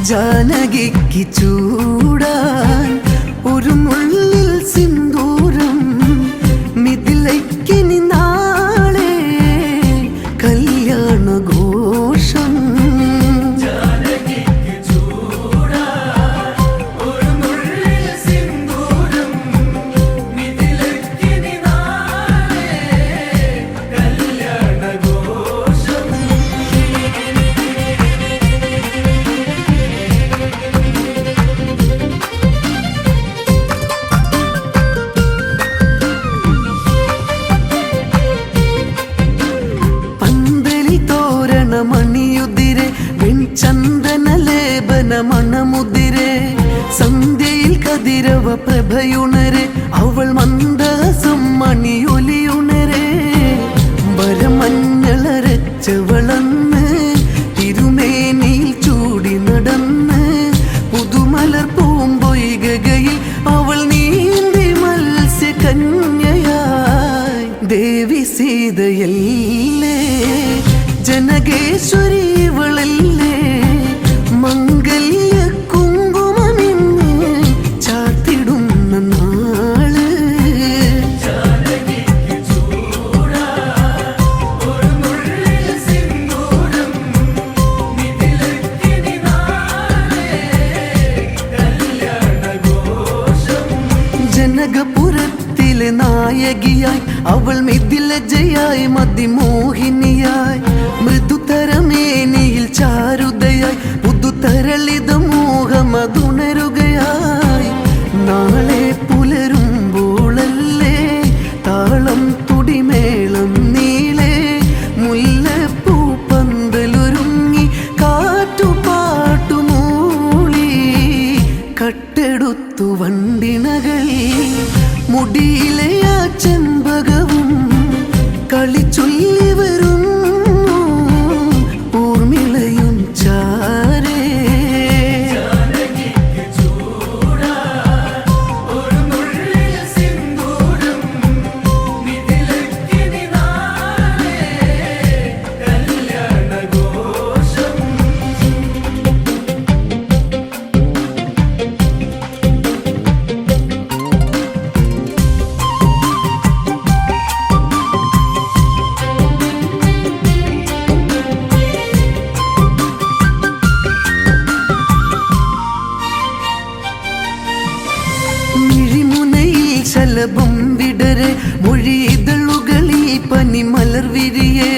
ജാനകിക്ക് ചൂടാൻ ഒരു മുള്ളിൽ സിന്ദൂരം മിഥിലയ്ക്കിനി നാളെ കല്യാണഘോഷം മണിയുതിരെ വെൺചന്ദന ലേപന മണമുതിരെ സന്ധ്യയിൽ കതിരവ പ്രഭയുണരെ അവൾ മന്ദസം മണിയൊലിയുണരെ വരമഞ്ഞളരച്ചവളന്ന് തിരുമേനിയിൽ ചൂടി നടന്ന് പുതുമലർ പൂമ്പൊയ്കയിൽ അവൾ നീന്തി മത്സ്യകന്യയായി ദേവി സീതയല്ലേ ജനകേശ്വരി ഇവളല്ലേ മംഗല്യ കുങ്കുമമിന്ന് ചാർത്തിടുന്ന നാള് ജനകപുരത്തിലെ നായകിയായി അവൾ മിഥിലജയായി മതിമോഹിനിയായി മൃദുതരമേനിയിൽ ചാരുതയായി പുതുതരളിത മോഹമതുണരുകയായി നാളെ പുലരുമ്പോളല്ലേ താളം തുടിമേളം നീളെ മുല്ലപ്പൂ പന്തലൊരുങ്ങി കാറ്റുപാട്ടുമൂളി കട്ടെടുത്തു വണ്ടിണകൾ മുടിയിലെ ആ ചെമ്പകവും കളിച്ചൊല്ലി വരും ഊർമിളയും ചാരേ ശലഭം വിടരെ മൊഴിതളുകളിൽ പനിമലർ വിരിയേ